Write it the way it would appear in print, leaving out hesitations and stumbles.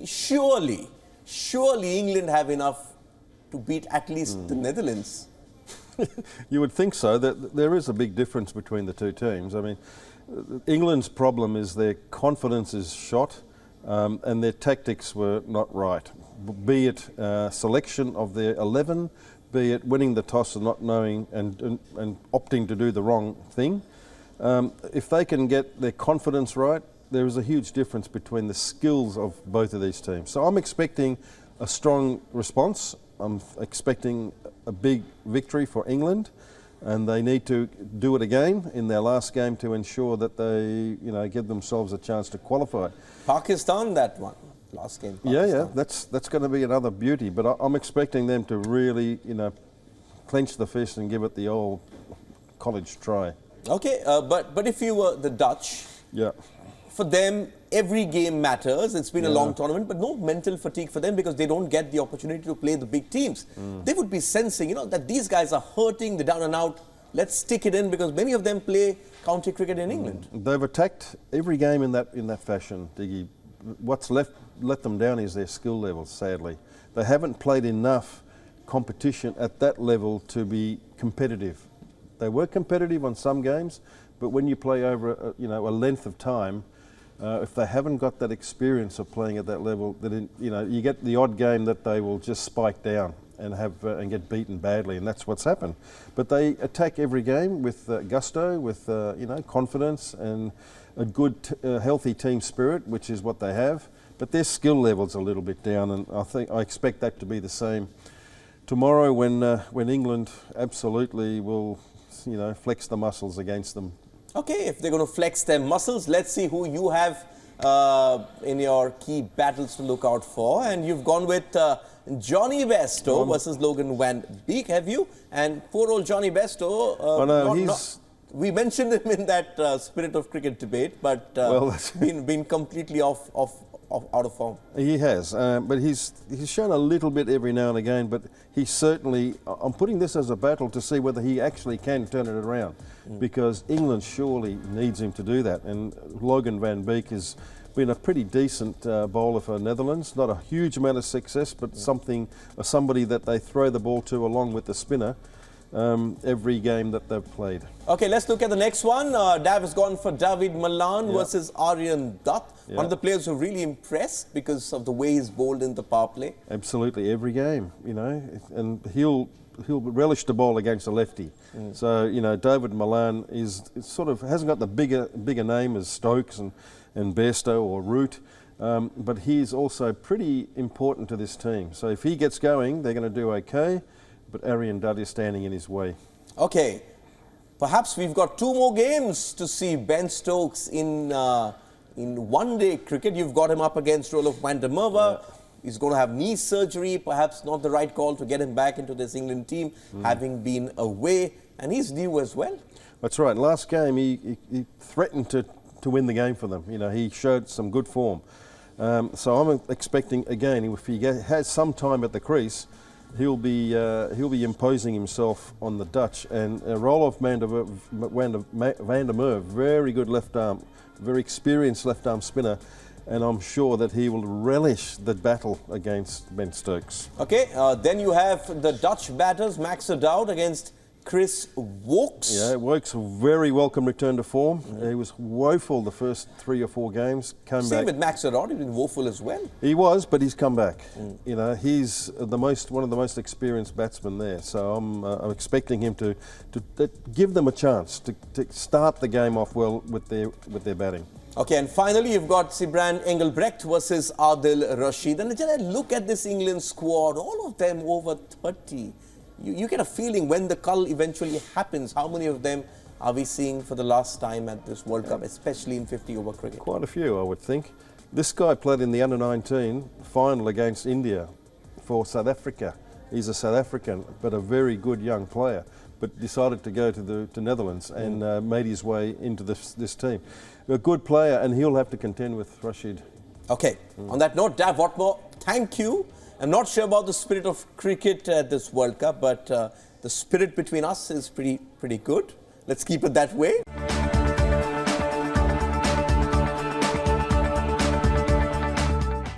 Surely England have enough to beat at least the Netherlands. You would think so. There is a big difference between the two teams. I mean, England's problem is their confidence is shot and their tactics were not right. Be it selection of their 11, be it winning the toss and not knowing and opting to do the wrong thing. If they can get their confidence right, there is a huge difference between the skills of both of these teams. So I'm expecting a strong response. I'm expecting a big victory for England, and they need to do it again in their last game to ensure that they, give themselves a chance to qualify. Pakistan, that one, last game. Pakistan. Yeah, that's going to be another beauty. But I'm expecting them to really, clench the fist and give it the old college try. Okay, but if you were the Dutch, yeah. For them, every game matters. It's been a long tournament, but no mental fatigue for them because they don't get the opportunity to play the big teams. They would be sensing, that these guys are hurting, they're down and out. Let's stick it in because many of them play county cricket in England. They've attacked every game in that fashion, Diggy. What's let them down is their skill level, sadly. They haven't played enough competition at that level to be competitive. They were competitive on some games, but when you play over a length of time, if they haven't got that experience of playing at that level, then you get the odd game that they will just spike down and and get beaten badly, and that's what's happened. But they attack every game with gusto, with confidence, and a good, healthy team spirit, which is what they have. But their skill level's a little bit down, and I expect that to be the same tomorrow when England absolutely will, flex the muscles against them. Okay, if they're going to flex their muscles, let's see who you have in your key battles to look out for. And you've gone with Johnny Bairstow versus Logan Van Beek, have you? And poor old Johnny Bairstow, we mentioned him in that Spirit of Cricket debate, but been completely out of form. He has, but he's shown a little bit every now and again, but he certainly, I'm putting this as a battle to see whether he actually can turn it around, because England surely needs him to do that. And Logan Van Beek has been a pretty decent bowler for Netherlands, not a huge amount of success, but somebody that they throw the ball to along with the spinner every game that they've played. Okay, let's look at the next one. Dav has gone for David Malan versus Aryan Dutt. One of the players who really impressed because of the way he's bowled in the power play. Absolutely, every game, and he'll relish the ball against a lefty. So, David Malan hasn't got the bigger name as Stokes and Bairstow or Root, but he's also pretty important to this team. So if he gets going, they're going to do okay. But Aryan Dutt is standing in his way. Okay, perhaps we've got 2 more games to see Ben Stokes in one-day cricket. You've got him up against Roelof van der Merwe. He's going to have knee surgery, perhaps not the right call to get him back into this England team, having been away, and he's due as well. That's right. Last game, he threatened to win the game for them. He showed some good form. So I'm expecting, again, if he has some time at the crease, he'll be imposing himself on the Dutch. And Roelof van der Merwe, very good left arm, very experienced left arm spinner, and I'm sure that he will relish the battle against Ben Stokes. Okay, then you have the Dutch batters, Max O'Dowd against Chris Woakes. Yeah, Woakes, a very welcome return to form. He was woeful the first 3 or 4 games. Same with Max O'Dowd, he's been woeful as well. He was, but he's come back. He's one of the most experienced batsmen there. So I'm expecting him to give them a chance to start the game off well with their batting. Okay, and finally you've got Sibran Engelbrecht versus Adil Rashid. And then I look at this England squad, all of them over 30. You get a feeling when the cull eventually happens, how many of them are we seeing for the last time at this World Cup, especially in 50-over cricket? Quite a few, I would think. This guy played in the under-19 final against India for South Africa. He's a South African, but a very good young player, but decided to go to Netherlands and made his way into this team. A good player, and he'll have to contend with Rashid. Okay, on that note, Dav Watmore, thank you. I'm not sure about the spirit of cricket at this World Cup, but the spirit between us is pretty good. Let's keep it that way.